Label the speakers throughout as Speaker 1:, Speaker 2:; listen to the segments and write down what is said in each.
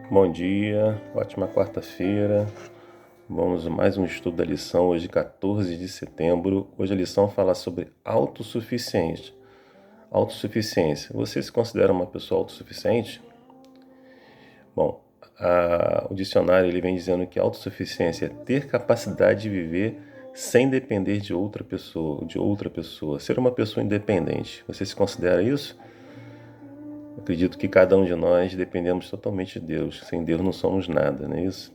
Speaker 1: Bom dia, ótima quarta-feira. Vamos a mais um estudo da lição, hoje 14 de setembro. Hoje a lição fala sobre autossuficiência. Autossuficiência. Você se considera uma pessoa autossuficiente? Bom, o dicionário ele vem dizendo que autossuficiência é ter capacidade de viver sem depender de outra pessoa, ser uma pessoa independente. Você se considera isso? Acredito que cada um de nós dependemos totalmente de Deus. Sem Deus não somos nada, não é isso?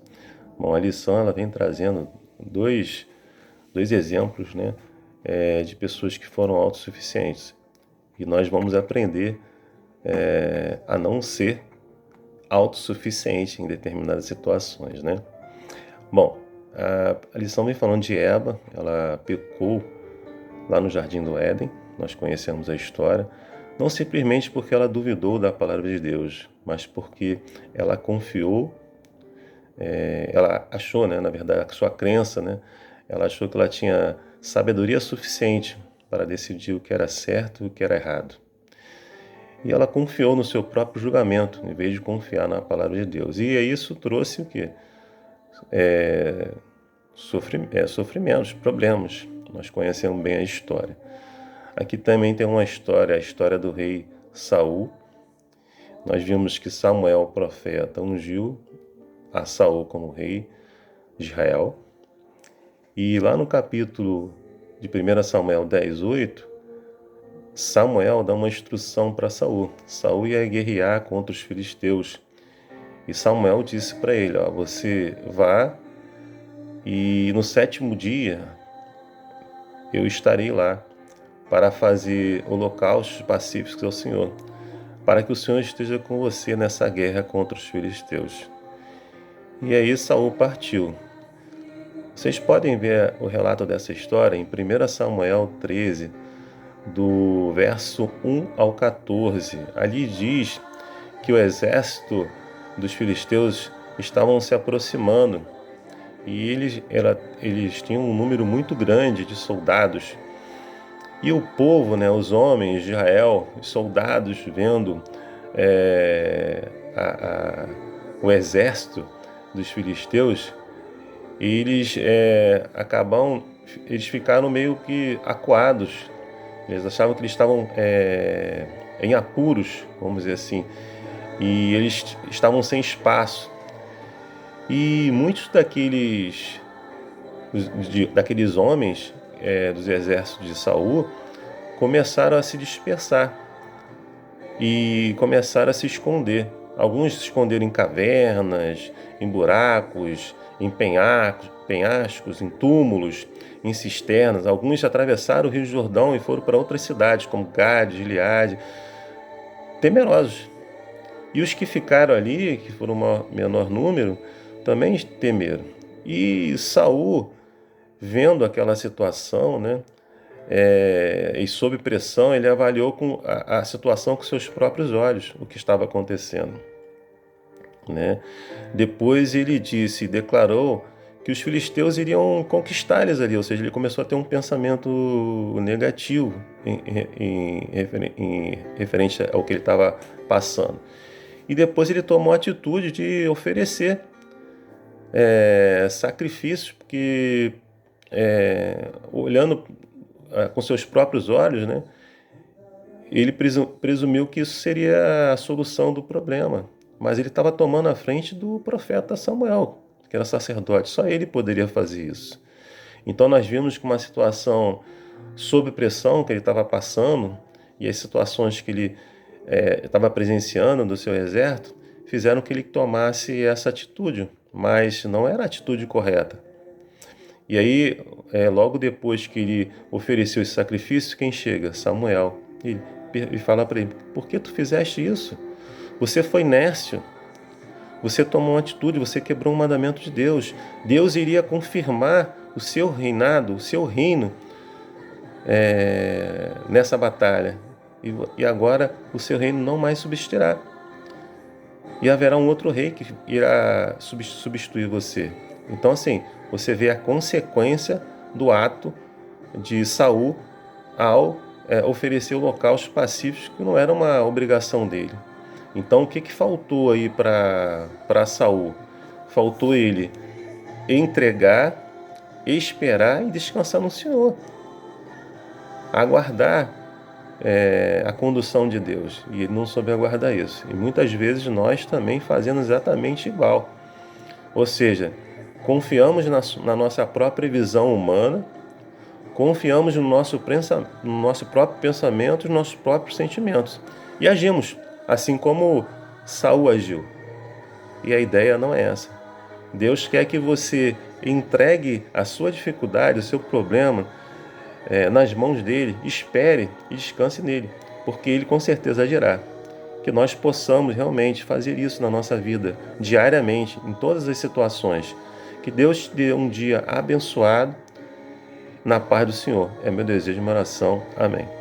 Speaker 1: Bom, a lição ela vem trazendo dois exemplos, né, de pessoas que foram autossuficientes. E nós vamos aprender a não ser autossuficiente em determinadas situações, né? Bom, a lição vem falando de Eva, ela pecou lá no Jardim do Éden, nós conhecemos a história, não simplesmente porque ela duvidou da palavra de Deus, mas porque ela confiou, ela achou, né, na verdade, a sua crença, né, ela achou que ela tinha sabedoria suficiente para decidir o que era certo e o que era errado. E ela confiou no seu próprio julgamento, em vez de confiar na palavra de Deus. E isso trouxe o quê? Sofrimentos, problemas. Nós conhecemos bem a história. Aqui também tem uma história, a história do rei Saul. Nós vimos que Samuel, o profeta, ungiu a Saul como rei de Israel. E lá no capítulo de 1 Samuel 10:8, Samuel dá uma instrução para Saul. Saul ia guerrear contra os filisteus. E Samuel disse para ele, ó, você vá e no 7º dia eu estarei lá para fazer holocaustos pacíficos ao Senhor, para que o Senhor esteja com você nessa guerra contra os filisteus. E aí Saul partiu. Vocês podem ver o relato dessa história em 1 Samuel 13, do verso 1 ao 14. Ali diz que o exército dos filisteus estavam se aproximando e eles tinham um número muito grande de soldados. E o povo, né, os homens de Israel, os soldados, vendo o exército dos filisteus, eles ficaram meio que acuados. Eles achavam que eles estavam em apuros, vamos dizer assim, e eles estavam sem espaço. E muitos daqueles homens dos exércitos de Saul começaram a se dispersar e começaram a se esconder. Alguns se esconderam em cavernas, em buracos, em penhascos, em túmulos, em cisternas. Alguns atravessaram o Rio Jordão e foram para outras cidades, como Gade, Gileade, temerosos. E os que ficaram ali, que foram um menor número, também temeram. E Saul, vendo aquela situação, né, e sob pressão, ele avaliou a situação com seus próprios olhos, o que estava acontecendo, né? Depois ele declarou que os filisteus iriam conquistar eles ali, ou seja, ele começou a ter um pensamento negativo em referente ao que ele estava passando. E depois ele tomou a atitude de oferecer sacrifícios, porque olhando com seus próprios olhos, né, ele presumiu que isso seria a solução do problema. Mas ele estava tomando a frente do profeta Samuel, que era sacerdote. Só ele poderia fazer isso. Então nós vimos que uma situação sob pressão que ele estava passando e as situações que ele estava presenciando do seu exército fizeram que ele tomasse essa atitude, mas não era a atitude correta. E aí, logo depois que ele ofereceu esse sacrifício, quem chega? Samuel. E fala para ele, por que tu fizeste isso? Você foi nércio, você tomou uma atitude, você quebrou um mandamento de Deus. Deus iria confirmar o seu reinado, o seu reino nessa batalha. E agora o seu reino não mais subsistirá. E haverá um outro rei que irá substituir você. Então, assim, você vê a consequência do ato de Saul ao oferecer holocaustos pacíficos, que não era uma obrigação dele. Então, o que faltou aí para Saul? Faltou ele entregar, esperar e descansar no Senhor. Aguardar a condução de Deus. E ele não soube aguardar isso. E muitas vezes nós também fazemos exatamente igual. Ou seja, confiamos na nossa própria visão humana, confiamos no nosso próprio pensamento, nos nossos próprios sentimentos. E agimos, assim como Saul agiu. E a ideia não é essa. Deus quer que você entregue a sua dificuldade, o seu problema, nas mãos dele, espere e descanse nele, porque ele com certeza agirá. Que nós possamos realmente fazer isso na nossa vida, diariamente, em todas as situações. Que Deus te dê um dia abençoado na paz do Senhor. É meu desejo e minha oração. Amém.